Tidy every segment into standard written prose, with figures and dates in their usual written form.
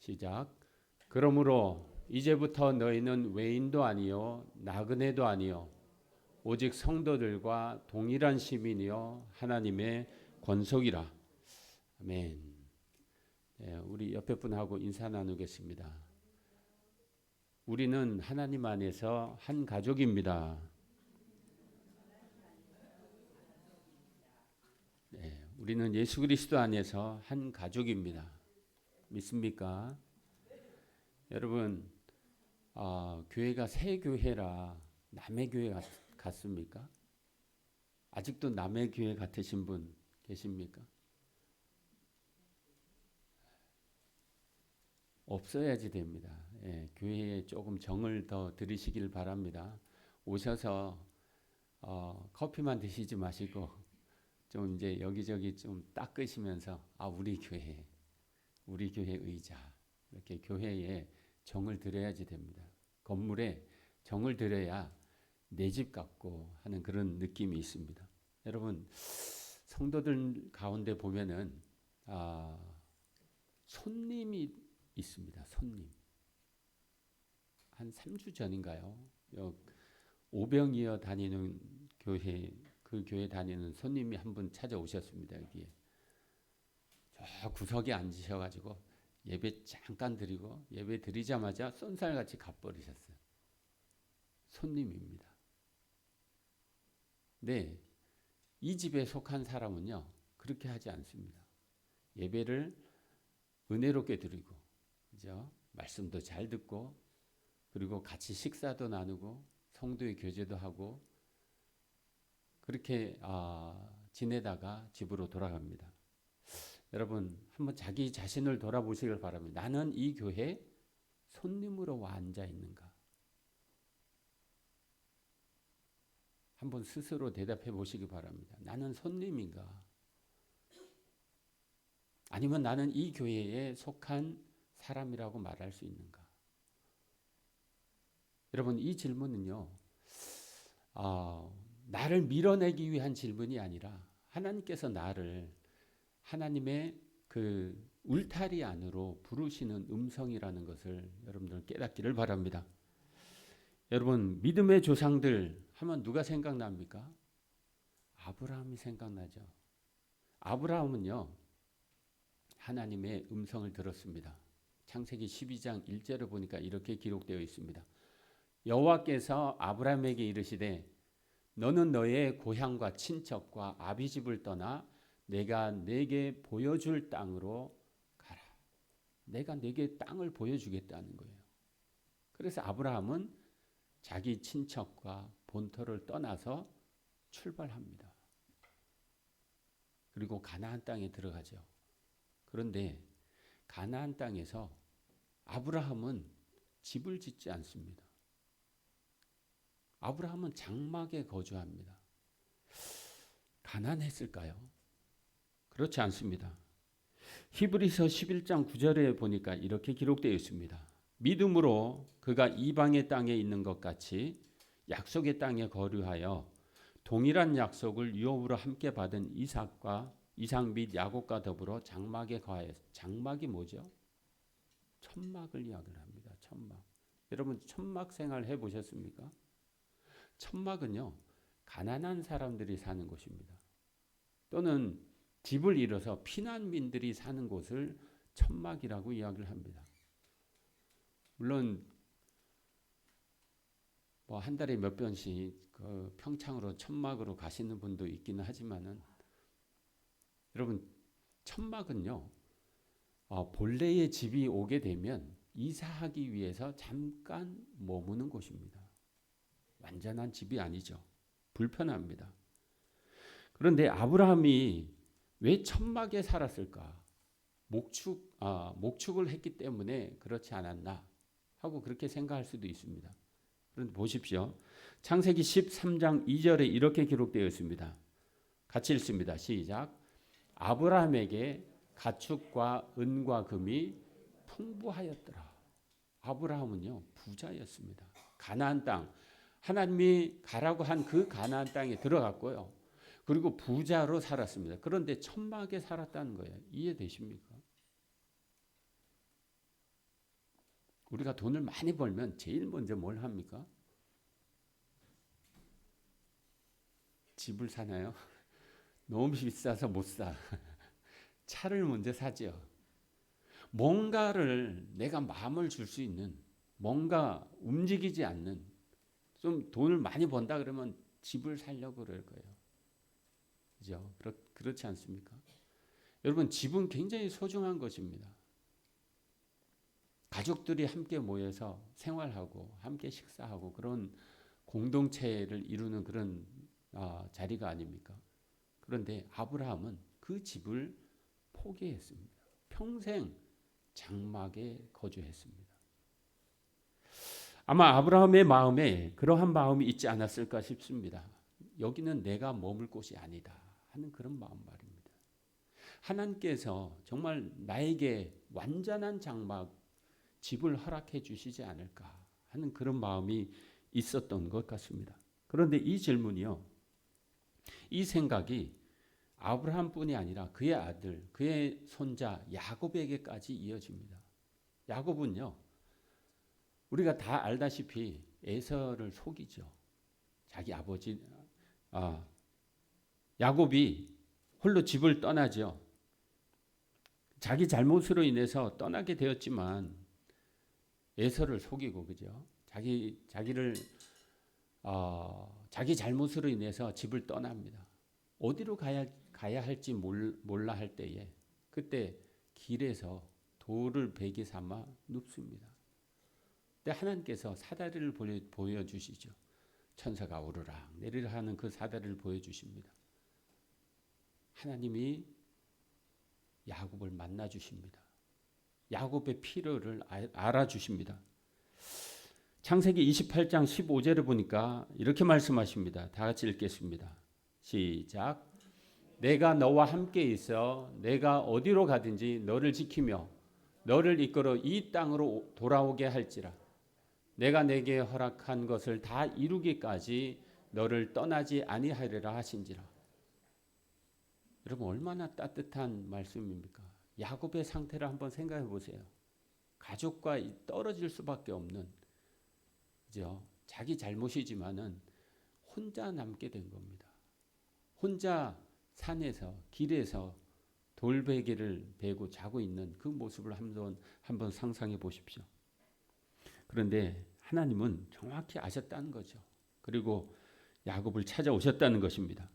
시작. 그러므로 이제부터 너희는 외인도 아니요 나그네도 아니요 오직 성도들과 동일한 시민이요 하나님의 권속이라. 아멘. 네, 우리 옆에 분하고 인사 나누겠습니다. 우리는 하나님 안에서 한 가족입니다. 네, 우리는 예수 그리스도 안에서 한 가족입니다. 믿습니까? 여러분, 교회가 새 교회라 남의 교회 같습니까? 아직도 남의 교회 같으신 분 계십니까? 없어야지 됩니다. 예, 교회에 조금 정을 더 들이시길 바랍니다. 오셔서 커피만 드시지 마시고 좀 이제 여기저기 좀 닦으시면서 우리 교회 의자 이렇게 교회에 정을 들여야지 됩니다. 건물에 정을 들여야 내 집 같고 하는 그런 느낌이 있습니다. 여러분 성도들 가운데 보면은 손님이 있습니다. 손님. 한 3주 전인가요? 오병이어 다니는 교회, 그 교회 다니는 손님이 한 분 찾아오셨습니다. 여기에. 저 구석에 앉으셔가지고 예배 잠깐 드리고 예배 드리자마자 쏜살같이 가버리셨어요. 손님입니다. 네, 이 집에 속한 사람은요 그렇게 하지 않습니다. 예배를 은혜롭게 드리고, 그죠? 말씀도 잘 듣고, 그리고 같이 식사도 나누고, 성도의 교제도 하고, 그렇게 지내다가 집으로 돌아갑니다. 여러분 한번 자기 자신을 돌아보시길 바랍니다. 나는 이 교회 손님으로 와 앉아 있는가? 한번 스스로 대답해 보시기 바랍니다. 나는 손님인가? 아니면 나는 이 교회에 속한 사람이라고 말할 수 있는가? 여러분 이 질문은요, 나를 밀어내기 위한 질문이 아니라 하나님께서 나를 하나님의 그 울타리 안으로 부르시는 음성이라는 것을 여러분들 깨닫기를 바랍니다. 여러분 믿음의 조상들 하면 누가 생각납니까? 아브라함이 생각나죠. 아브라함은요 하나님의 음성을 들었습니다. 창세기 12장 1절을 보니까 이렇게 기록되어 있습니다. 여호와께서 아브라함에게 이르시되 너는 너의 고향과 친척과 아비집을 떠나 내가 네게 보여줄 땅으로 가라. 내가 네게 땅을 보여주겠다는 거예요. 그래서 아브라함은 자기 친척과 본토를 떠나서 출발합니다. 그리고 가나안 땅에 들어가죠. 그런데 가나안 땅에서 아브라함은 집을 짓지 않습니다. 아브라함은 장막에 거주합니다. 가난했을까요? 그렇지 않습니다. 히브리서 11장 9절에 보니까 이렇게 기록되어 있습니다. 믿음으로 그가 이방의 땅에 있는 것 같이 약속의 땅에 거류하여 동일한 약속을 유업으로 함께 받은 이삭 및 야곱과 더불어 장막에 거하였. 장막이 뭐죠? 천막을 이야기를 합니다. 천막. 여러분 천막 생활 해보셨습니까? 천막은요 가난한 사람들이 사는 곳입니다. 또는 집을 잃어서 피난민들이 사는 곳을 천막이라고 이야기를 합니다. 물론 뭐 한 달에 몇 번씩 그 평창으로 천막으로 가시는 분도 있기는 하지만은 여러분 천막은요 본래의 집이 오게 되면 이사하기 위해서 잠깐 머무는 곳입니다. 완전한 집이 아니죠. 불편합니다. 그런데 아브라함이 왜 천막에 살았을까? 목축을 했기 때문에 그렇지 않았나 하고 그렇게 생각할 수도 있습니다. 그런데 보십시오. 창세기 13장 2절에 이렇게 기록되어 있습니다. 같이 읽습니다. 시작. 아브라함에게 가축과 은과 금이 풍부하였더라. 아브라함은요 부자였습니다. 가나안 땅 하나님이 가라고 한 그 가나안 땅에 들어갔고요. 그리고 부자로 살았습니다. 그런데 천막에 살았다는 거예요. 이해되십니까? 우리가 돈을 많이 벌면 제일 먼저 뭘 합니까? 집을 사나요? 너무 비싸서 못 사. 차를 먼저 사죠. 뭔가를 내가 마음을 줄 수 있는, 뭔가 움직이지 않는, 좀 돈을 많이 번다 그러면 집을 사려고 그럴 거예요. 그죠? 그렇지 않습니까? 여러분, 집은 굉장히 소중한 것입니다. 가족들이 함께 모여서 생활하고 함께 식사하고 그런 공동체를 이루는 그런 자리가 아닙니까? 그런데 아브라함은 그 집을 포기했습니다. 평생 장막에 거주했습니다. 아마 아브라함의 마음에 그러한 마음이 있지 않았을까 싶습니다. 여기는 내가 머물 곳이 아니다 하는 그런 마음 말입니다. 하나님께서 정말 나에게 완전한 장막, 집을 허락해 주시지 않을까 하는 그런 마음이 있었던 것 같습니다. 그런데 이 질문이요, 이 생각이 아브라함뿐이 아니라 그의 아들, 그의 손자 야곱에게까지 이어집니다. 야곱은요, 우리가 다 알다시피 에서를 속이죠. 자기 아버지 야곱이 홀로 집을 떠나죠. 자기 잘못으로 인해서 떠나게 되었지만 에서를 속이고, 그죠? 자기 잘못으로 인해서 집을 떠납니다. 어디로 가야 할지 몰라 할 때에 그때 길에서 돌을 베개 삼아 눕습니다. 근데 하나님께서 사다리를 보여주시죠. 천사가 오르락 내리락 하는 그 사다리를 보여주십니다. 하나님이 야곱을 만나 주십니다. 야곱의 필요를 알아주십니다. 창세기 28장 15절에 보니까 이렇게 말씀하십니다. 다 같이 읽겠습니다. 시작. 내가 너와 함께 있어 내가 어디로 가든지 너를 지키며 너를 이끌어 이 땅으로 돌아오게 할지라. 내가 내게 허락한 것을 다 이루기까지 너를 떠나지 아니하리라 하신지라. 여러분, 얼마나 따뜻한 말씀입니까? 야곱의 상태를 한번 생각해 보세요. 가족과 떨어질 수밖에 없는, 그죠? 자기 잘못이지만은 혼자 남게 된 겁니다. 혼자 산에서 길에서 돌베개를 베고 자고 있는 그 모습을 한번 상상해 보십시오. 그런데 하나님은 정확히 아셨다는 거죠. 그리고 야곱을 찾아오셨다는 것입니다.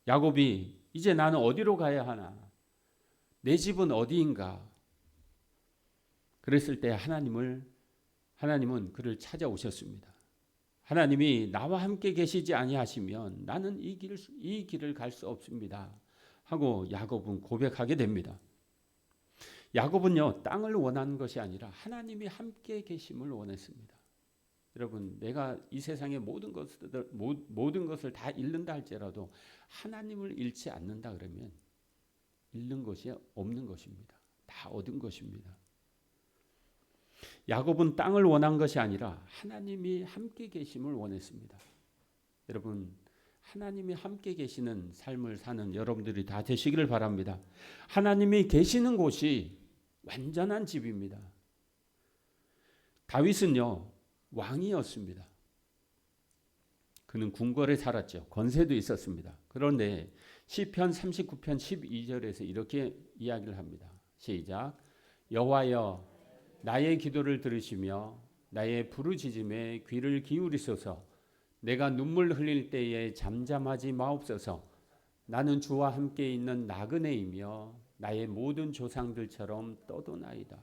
야곱이 이제 나는 어디로 가야 하나? 내 집은 어디인가? 그랬을 때 하나님은 그를 찾아오셨습니다. 하나님이 나와 함께 계시지 아니하시면 나는 이 길을 갈 수 없습니다 하고 야곱은 고백하게 됩니다. 야곱은요, 땅을 원하는 것이 아니라 하나님이 함께 계심을 원했습니다. 여러분, 내가 이 세상의 모든 것을 다 잃는다 할지라도 하나님을 잃지 않는다 그러면 잃는 것이 없는 것입니다. 다 얻은 것입니다. 야곱은 땅을 원한 것이 아니라 하나님이 함께 계심을 원했습니다. 여러분, 하나님이 함께 계시는 삶을 사는 여러분들이 다 되시기를 바랍니다. 하나님이 계시는 곳이 완전한 집입니다. 다윗은요, 왕이었습니다. 그는 궁궐에 살았죠. 권세도 있었습니다. 그런데 시편 39편 12절에서 이렇게 이야기를 합니다. 시작. 여호와여, 나의 기도를 들으시며 나의 부르짖음에 귀를 기울이소서. 내가 눈물 흘릴 때에 잠잠하지 마옵소서. 나는 주와 함께 있는 나그네이며 나의 모든 조상들처럼 떠도나이다.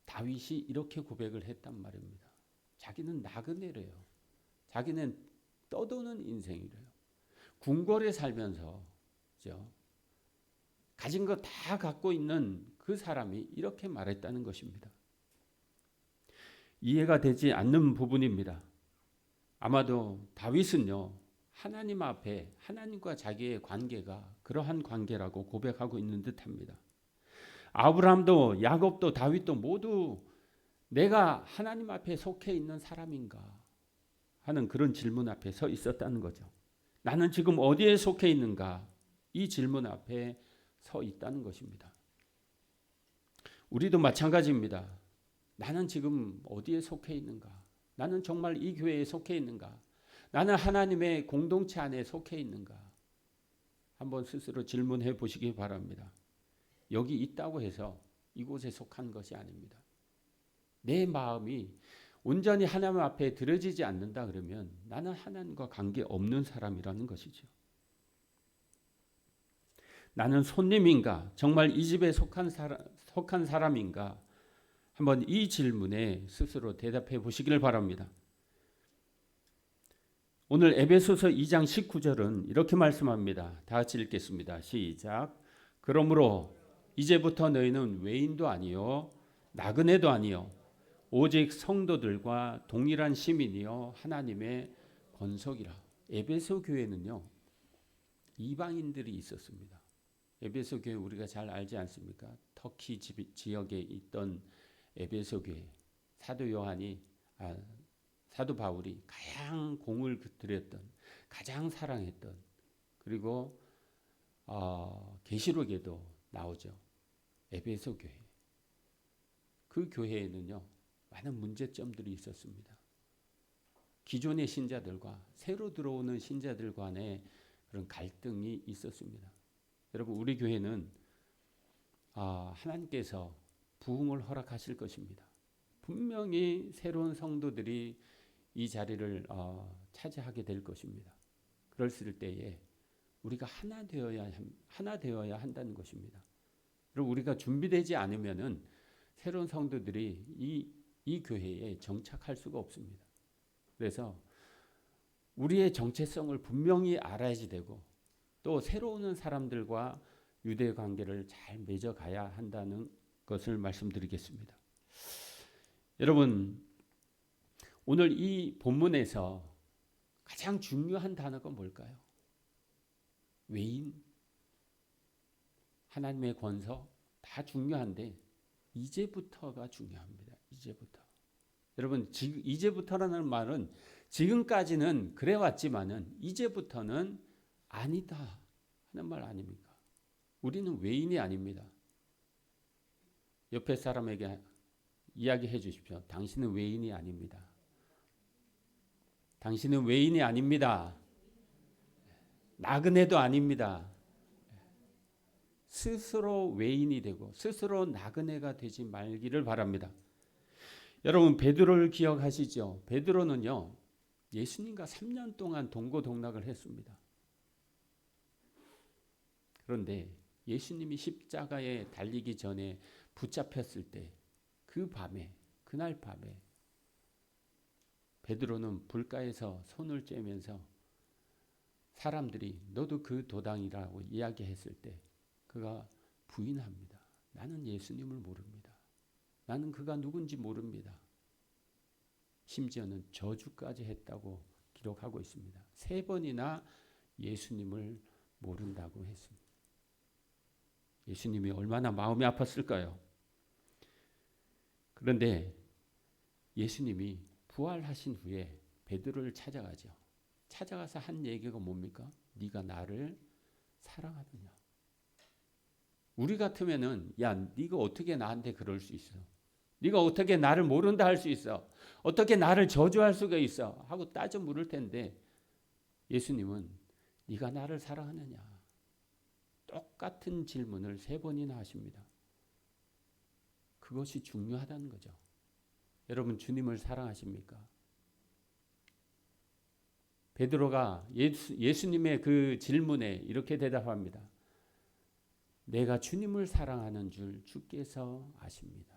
다윗이 이렇게 고백을 했단 말입니다. 자기는 나그네래요. 자기는 떠도는 인생이래요. 궁궐에 살면서, 그죠? 가진 거 다 갖고 있는 그 사람이 이렇게 말했다는 것입니다. 이해가 되지 않는 부분입니다. 아마도 다윗은요, 하나님 앞에 하나님과 자기의 관계가 그러한 관계라고 고백하고 있는 듯합니다. 아브라함도 야곱도 다윗도 모두 내가 하나님 앞에 속해 있는 사람인가 하는 그런 질문 앞에 서 있었다는 거죠. 나는 지금 어디에 속해 있는가? 이 질문 앞에 서 있다는 것입니다. 우리도 마찬가지입니다. 나는 지금 어디에 속해 있는가? 나는 정말 이 교회에 속해 있는가? 나는 하나님의 공동체 안에 속해 있는가? 한번 스스로 질문해 보시기 바랍니다. 여기 있다고 해서 이곳에 속한 것이 아닙니다. 내 마음이 온전히 하나님 앞에 드려지지 않는다 그러면 나는 하나님과 관계 없는 사람이라는 것이죠. 나는 손님인가? 정말 이 집에 속한 사람인가? 한번 이 질문에 스스로 대답해 보시기를 바랍니다. 오늘 에베소서 2장 19절은 이렇게 말씀합니다. 다 같이 읽겠습니다. 시작. 그러므로 이제부터 너희는 외인도 아니요 나그네도 아니요 오직 성도들과 동일한 시민이요 하나님의 권속이라. 에베소 교회는요 이방인들이 있었습니다. 에베소 교회 우리가 잘 알지 않습니까? 터키 지역에 있던 에베소 교회, 사도 바울이 가장 공을 들였던, 가장 사랑했던, 그리고 계시록에도 나오죠. 에베소 교회. 그 교회에는요 많은 문제점들이 있었습니다. 기존의 신자들과 새로 들어오는 신자들 간의 그런 갈등이 있었습니다. 여러분, 우리 교회는 하나님께서 부흥을 허락하실 것입니다. 분명히 새로운 성도들이 이 자리를 차지하게 될 것입니다. 그랬을 때에 우리가 하나 되어야 한다는 것입니다. 그리고 우리가 준비되지 않으면은 새로운 성도들이 이 교회에 정착할 수가 없습니다. 그래서 우리의 정체성을 분명히 알아야지 되고 또 새로 오는 사람들과 유대 관계를 잘 맺어가야 한다는 것을 말씀드리겠습니다. 여러분, 오늘 이 본문에서 가장 중요한 단어가 뭘까요? 외인, 하나님의 권석 다 중요한데 이제부터가 중요합니다. 이제부터. 여러분, 이제부터라는 말은 지금까지는 그래 왔지만은 이제부터는 아니다 하는 말 아닙니까? 우리는 외인이 아닙니다. 옆에 사람에게 이야기해 주십시오. 당신은 외인이 아닙니다. 당신은 외인이 아닙니다. 나그네도 아닙니다. 스스로 외인이 되고 스스로 나그네가 되지 말기를 바랍니다. 여러분, 베드로를 기억하시죠? 베드로는요 예수님과 3년 동안 동고동락을 했습니다. 그런데 예수님이 십자가에 달리기 전에 붙잡혔을 때 그날 밤에 베드로는 불가에서 손을 쬐면서 사람들이 너도 그 도당이라고 이야기했을 때 그가 부인합니다. 나는 예수님을 모릅니다. 나는 그가 누군지 모릅니다. 심지어는 저주까지 했다고 기록하고 있습니다. 3번이나 예수님을 모른다고 했습니다. 예수님이 얼마나 마음이 아팠을까요? 그런데 예수님이 부활하신 후에 베드로를 찾아가죠. 찾아가서 한 얘기가 뭡니까? 네가 나를 사랑하느냐. 우리 같으면은 야, 네가 어떻게 나한테 그럴 수 있어? 네가 어떻게 나를 모른다 할 수 있어? 어떻게 나를 저주할 수가 있어? 하고 따져 물을 텐데 예수님은 네가 나를 사랑하느냐? 똑같은 질문을 3번이나 하십니다. 그것이 중요하다는 거죠. 여러분, 주님을 사랑하십니까? 베드로가 예수님의 그 질문에 이렇게 대답합니다. 내가 주님을 사랑하는 줄 주께서 아십니다.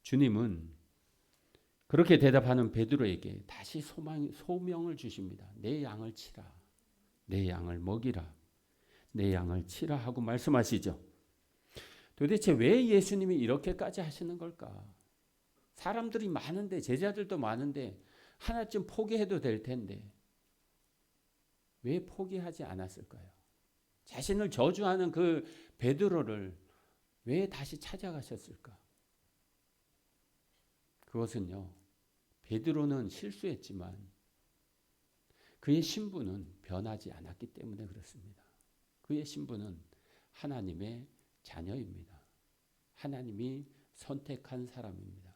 주님은 그렇게 대답하는 베드로에게 다시 소명을 주십니다. 내 양을 치라. 내 양을 먹이라. 내 양을 치라 하고 말씀하시죠. 도대체 왜 예수님이 이렇게까지 하시는 걸까? 사람들이 많은데, 제자들도 많은데 하나쯤 포기해도 될 텐데 왜 포기하지 않았을까요? 자신을 저주하는 그 베드로를 왜 다시 찾아가셨을까? 그것은요, 베드로는 실수했지만 그의 신분은 변하지 않았기 때문에 그렇습니다. 그의 신분은 하나님의 자녀입니다. 하나님이 선택한 사람입니다.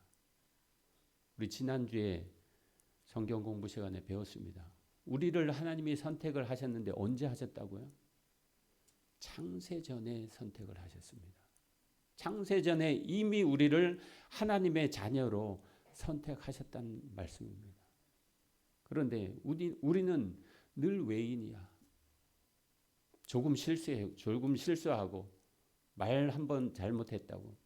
우리 지난주에 성경 공부 시간에 배웠습니다. 우리를 하나님이 선택을 하셨는데 언제 하셨다고요? 창세전에 선택을 하셨습니다. 창세전에 이미 우리를 하나님의 자녀로 선택하셨다는 말씀입니다. 그런데 우리는 늘 외인이야. 조금 실수하고 말 한번 잘못했다고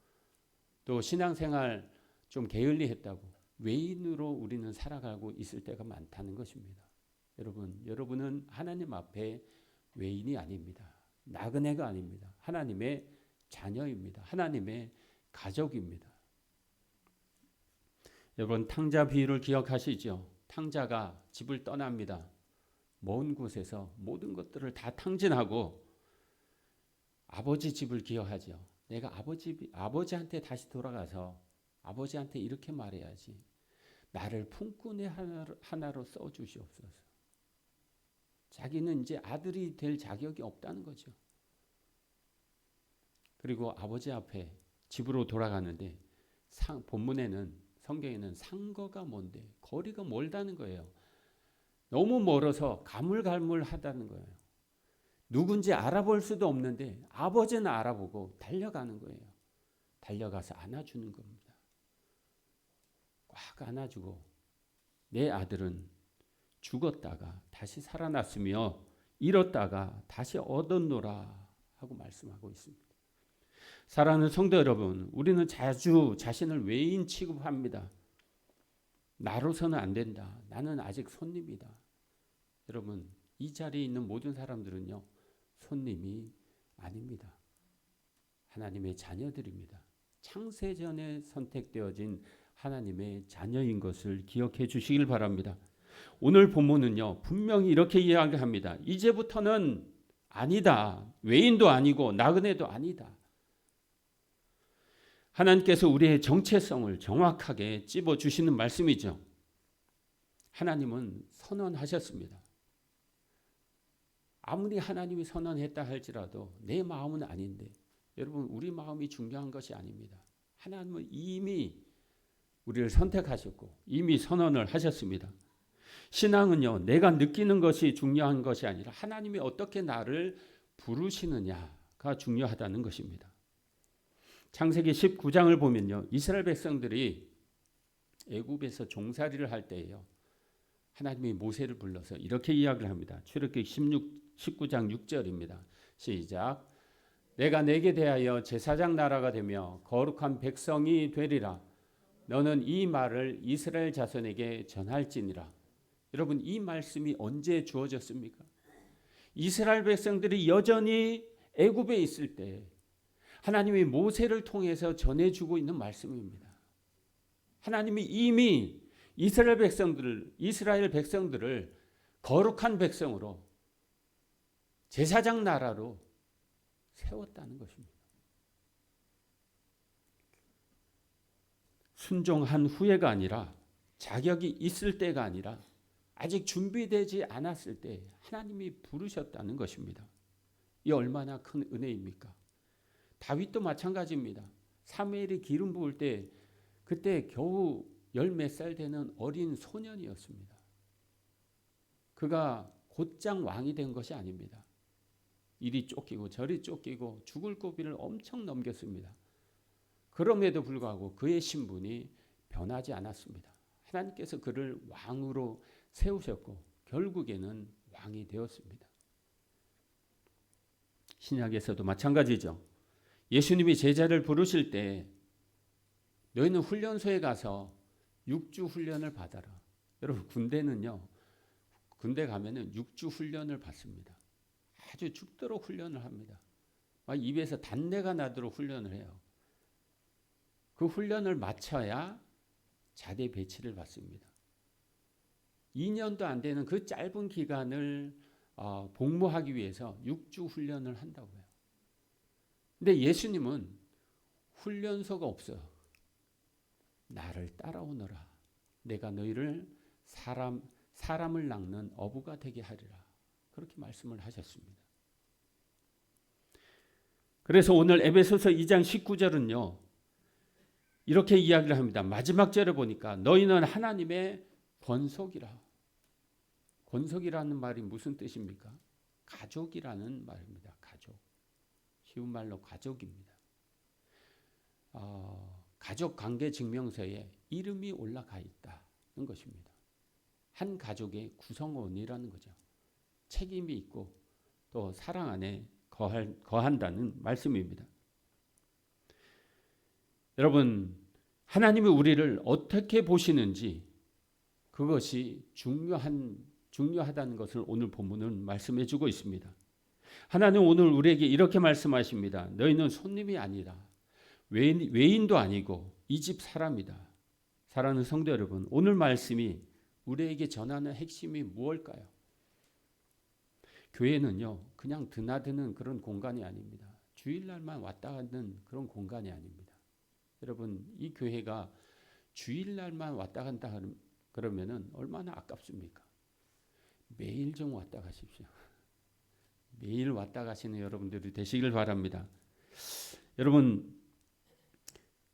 또 신앙생활 좀 게을리했다고 외인으로 우리는 살아가고 있을 때가 많다는 것입니다. 여러분은 하나님 앞에 외인이 아닙니다. 나그네가 아닙니다. 하나님의 자녀입니다. 하나님의 가족입니다. 여러분 탕자 비유를 기억하시죠? 탕자가 집을 떠납니다. 먼 곳에서 모든 것들을 다 탕진하고 아버지 집을 기억하죠. 내가 아버지한테 다시 돌아가서 아버지한테 이렇게 말해야지. 나를 품꾼의 하나로 써주시옵소서. 자기는 이제 아들이 될 자격이 없다는 거죠. 그리고 아버지 앞에 집으로 돌아가는데 본문에는 성경에는 상거가 뭔데 거리가 멀다는 거예요. 너무 멀어서 가물가물하다는 거예요. 누군지 알아볼 수도 없는데 아버지는 알아보고 달려가는 거예요. 달려가서 안아주는 겁니다. 꽉 안아주고 내 아들은 죽었다가 다시 살아났으며 잃었다가 다시 얻었노라 하고 말씀하고 있습니다. 사랑하는 성도 여러분, 우리는 자주 자신을 외인 취급합니다. 나로서는 안 된다. 나는 아직 손님이다. 여러분, 이 자리에 있는 모든 사람들은요, 손님이 아닙니다. 하나님의 자녀들입니다. 창세전에 선택되어진 하나님의 자녀인 것을 기억해 주시길 바랍니다. 오늘 본문은요, 분명히 이렇게 이야기합니다. 이제부터는 아니다. 외인도 아니고 나그네도 아니다. 하나님께서 우리의 정체성을 정확하게 찝어주시는 말씀이죠. 하나님은 선언하셨습니다. 아무리 하나님이 선언했다 할지라도 내 마음은 아닌데 여러분 우리 마음이 중요한 것이 아닙니다. 하나님은 이미 우리를 선택하셨고 이미 선언을 하셨습니다. 신앙은요 내가 느끼는 것이 중요한 것이 아니라 하나님이 어떻게 나를 부르시느냐가 중요하다는 것입니다. 창세기 19장을 보면요 이스라엘 백성들이 애굽에서 종살이를 할 때예요. 하나님이 모세를 불러서 이렇게 이야기를 합니다. 출애굽기 19장 6절입니다. 시작. 내가 내게 대하여 제사장 나라가 되며 거룩한 백성이 되리라. 너는 이 말을 이스라엘 자손에게 전할지니라. 여러분 이 말씀이 언제 주어졌습니까? 이스라엘 백성들이 여전히 애굽에 있을 때 하나님이 모세를 통해서 전해주고 있는 말씀입니다. 하나님이 이미 이스라엘 백성들을 거룩한 백성으로 제사장 나라로 세웠다는 것입니다. 순종한 후에가 아니라 자격이 있을 때가 아니라 아직 준비되지 않았을 때 하나님이 부르셨다는 것입니다. 이 얼마나 큰 은혜입니까? 다윗도 마찬가지입니다. 사무엘이 기름 부을 때 그때 겨우 10몇 살 되는 어린 소년이었습니다. 그가 곧장 왕이 된 것이 아닙니다. 이리 쫓기고 저리 쫓기고 죽을 고비를 엄청 넘겼습니다. 그럼에도 불구하고 그의 신분이 변하지 않았습니다. 하나님께서 그를 왕으로 세우셨고 결국에는 왕이 되었습니다. 신약에서도 마찬가지죠. 예수님이 제자를 부르실 때 너희는 훈련소에 가서 6주 훈련을 받아라. 여러분 군대는요. 군대 가면은 6주 훈련을 받습니다. 아주 죽도록 훈련을 합니다. 막 입에서 단내가 나도록 훈련을 해요. 그 훈련을 마쳐야 자대 배치를 받습니다. 2년도 안 되는 그 짧은 기간을 복무하기 위해서 6주 훈련을 한다고요. 근데 예수님은 훈련소가 없어요. 나를 따라오너라. 내가 너희를 사람을 낚는 어부가 되게 하리라. 그렇게 말씀을 하셨습니다. 그래서 오늘 에베소서 2장 19절은요. 이렇게 이야기를 합니다. 마지막 절에 보니까 너희는 하나님의 권속이라. 권속이라는 말이 무슨 뜻입니까? 가족이라는 말입니다. 가족. 쉬운 말로 가족입니다. 가족 관계 증명서에 이름이 올라가 있다는 것입니다. 한 가족의 구성원이라는 거죠. 책임이 있고 또 사랑 안에 거한다는 말씀입니다. 여러분, 하나님이 우리를 어떻게 보시는지 그것이 중요하다는 것을 오늘 본문은 말씀해 주고 있습니다. 하나님 오늘 우리에게 이렇게 말씀하십니다. 너희는 손님이 아니라 외인도 아니고 이 집 사람이다. 사랑하는 성도 여러분, 오늘 말씀이 우리에게 전하는 핵심이 무엇일까요? 교회는요, 그냥 드나드는 그런 공간이 아닙니다. 주일날만 왔다 가는 그런 공간이 아닙니다. 여러분, 이 교회가 주일날만 왔다 간다 그러면은 얼마나 아깝습니까? 매일 좀 왔다 가십시오. 매일 왔다 가시는 여러분들이 되시길 바랍니다. 여러분,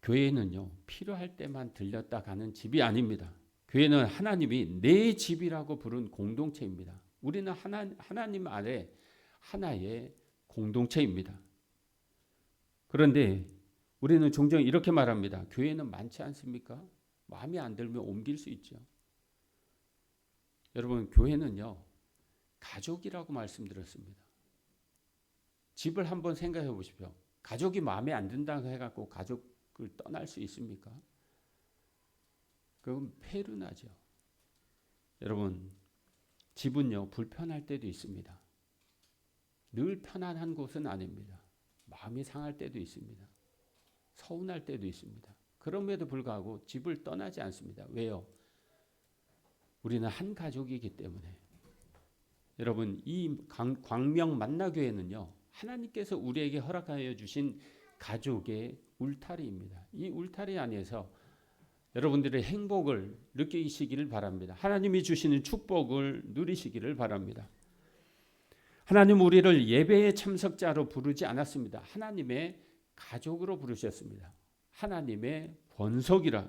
교회는요, 필요할 때만 들렸다 가는 집이 아닙니다. 교회는 하나님이 내 집이라고 부른 공동체입니다. 우리는 하나님 아래 하나의 공동체입니다. 그런데 우리는 종종 이렇게 말합니다. 교회는 많지 않습니까? 마음에 안 들면 옮길 수 있죠. 여러분, 교회는요, 가족이라고 말씀드렸습니다. 집을 한번 생각해 보십시오. 가족이 마음에 안 든다고 해갖고 가족을 떠날 수 있습니까? 그건 폐륜하죠. 여러분, 집은요, 불편할 때도 있습니다. 늘 편안한 곳은 아닙니다. 마음이 상할 때도 있습니다. 서운할 때도 있습니다. 그럼에도 불구하고 집을 떠나지 않습니다. 왜요? 우리는 한 가족이기 때문에. 여러분, 이 광명 만나교회는요, 하나님께서 우리에게 허락하여 주신 가족의 울타리입니다. 이 울타리 안에서 여러분들의 행복을 느끼시기를 바랍니다. 하나님이 주시는 축복을 누리시기를 바랍니다. 하나님 우리를 예배의 참석자로 부르지 않았습니다. 하나님의 가족으로 부르셨습니다. 하나님의 권속이라.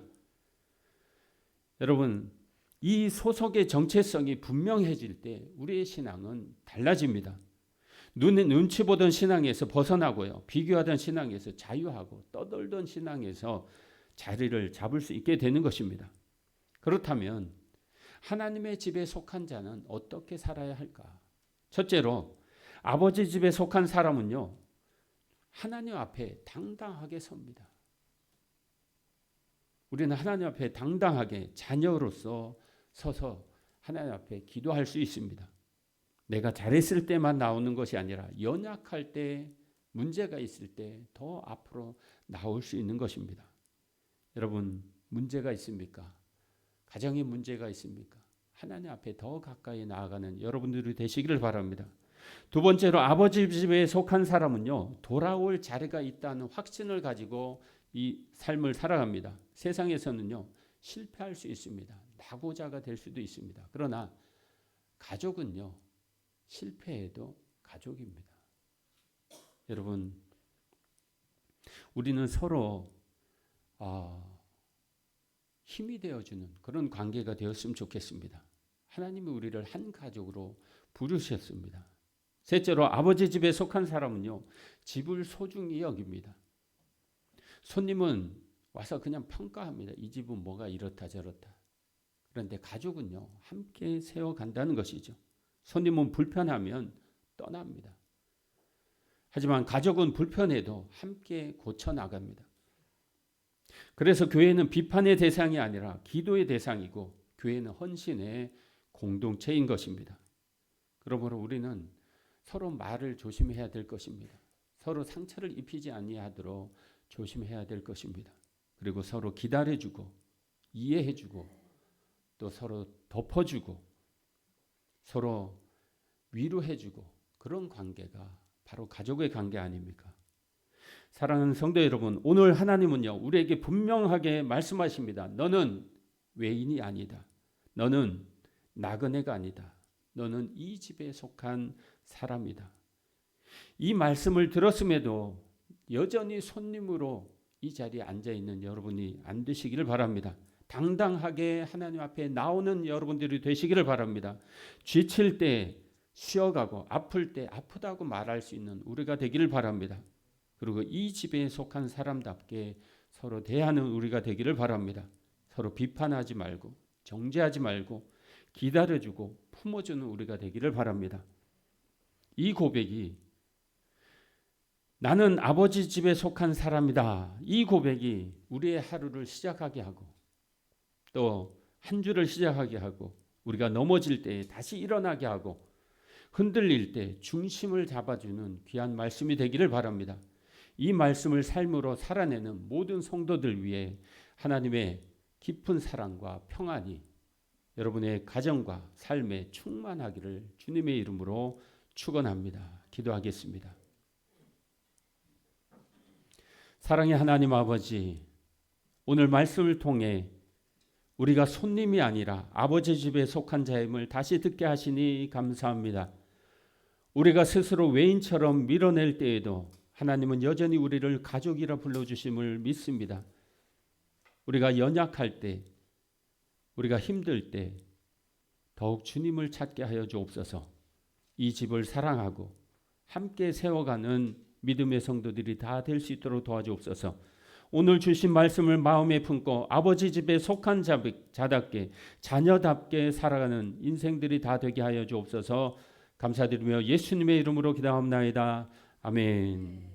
여러분, 이 소속의 정체성이 분명해질 때 우리의 신앙은 달라집니다. 눈치 보던 신앙에서 벗어나고요. 비교하던 신앙에서 자유하고 떠돌던 신앙에서 자리를 잡을 수 있게 되는 것입니다. 그렇다면 하나님의 집에 속한 자는 어떻게 살아야 할까? 첫째로 아버지 집에 속한 사람은요, 하나님 앞에 당당하게 섭니다. 우리는 하나님 앞에 당당하게 자녀로서 서서 하나님 앞에 기도할 수 있습니다. 내가 잘했을 때만 나오는 것이 아니라 연약할 때, 문제가 있을 때 더 앞으로 나올 수 있는 것입니다. 여러분, 문제가 있습니까? 가정에 문제가 있습니까? 하나님 앞에 더 가까이 나아가는 여러분들이 되시기를 바랍니다. 두 번째로 아버지 집에 속한 사람은요, 돌아올 자리가 있다는 확신을 가지고 이 삶을 살아갑니다. 세상에서는요, 실패할 수 있습니다. 낙오자가 될 수도 있습니다. 그러나 가족은요, 실패해도 가족입니다. 여러분, 우리는 서로 힘이 되어주는 그런 관계가 되었으면 좋겠습니다. 하나님이 우리를 한 가족으로 부르셨습니다. 셋째로 아버지 집에 속한 사람은요, 집을 소중히 여깁니다. 손님은 와서 그냥 평가합니다. 이 집은 뭐가 이렇다 저렇다. 그런데 가족은요, 함께 세워간다는 것이죠. 손님은 불편하면 떠납니다. 하지만 가족은 불편해도 함께 고쳐나갑니다. 그래서 교회는 비판의 대상이 아니라 기도의 대상이고, 교회는 헌신의 공동체인 것입니다. 그러므로 우리는 서로 말을 조심해야 될 것입니다. 서로 상처를 입히지 아니하도록 조심해야 될 것입니다. 그리고 서로 기다려주고 이해해주고 또 서로 덮어주고 서로 위로해주고, 그런 관계가 바로 가족의 관계 아닙니까? 사랑하는 성도 여러분, 오늘 하나님은요, 우리에게 분명하게 말씀하십니다. 너는 외인이 아니다. 너는 나그네가 아니다. 너는 이 집에 속한 사람이다. 이 말씀을 들었음에도 여전히 손님으로 이 자리에 앉아 있는 여러분이 안 되시기를 바랍니다. 당당하게 하나님 앞에 나오는 여러분들이 되시기를 바랍니다. 지칠 때 쉬어가고 아플 때 아프다고 말할 수 있는 우리가 되기를 바랍니다. 그리고 이 집에 속한 사람답게 서로 대하는 우리가 되기를 바랍니다. 서로 비판하지 말고 정죄하지 말고 기다려주고 품어주는 우리가 되기를 바랍니다. 이 고백이 나는 아버지 집에 속한 사람이다. 이 고백이 우리의 하루를 시작하게 하고 또 한 주를 시작하게 하고 우리가 넘어질 때 다시 일어나게 하고 흔들릴 때 중심을 잡아주는 귀한 말씀이 되기를 바랍니다. 이 말씀을 삶으로 살아내는 모든 성도들 위해 하나님의 깊은 사랑과 평안이 여러분의 가정과 삶에 충만하기를 주님의 이름으로 축원합니다. 기도하겠습니다. 사랑의 하나님 아버지, 오늘 말씀을 통해 우리가 손님이 아니라 아버지 집에 속한 자임을 다시 듣게 하시니 감사합니다. 우리가 스스로 외인처럼 밀어낼 때에도 하나님은 여전히 우리를 가족이라 불러주심을 믿습니다. 우리가 연약할 때, 우리가 힘들 때 더욱 주님을 찾게 하여 주옵소서. 이 집을 사랑하고 함께 세워가는 믿음의 성도들이 다 될 수 있도록 도와주옵소서. 오늘 주신 말씀을 마음에 품고 아버지 집에 속한 자답게 자녀답게 살아가는 인생들이 다 되게 하여 주옵소서. 감사드리며 예수님의 이름으로 기도합나이다. 아멘.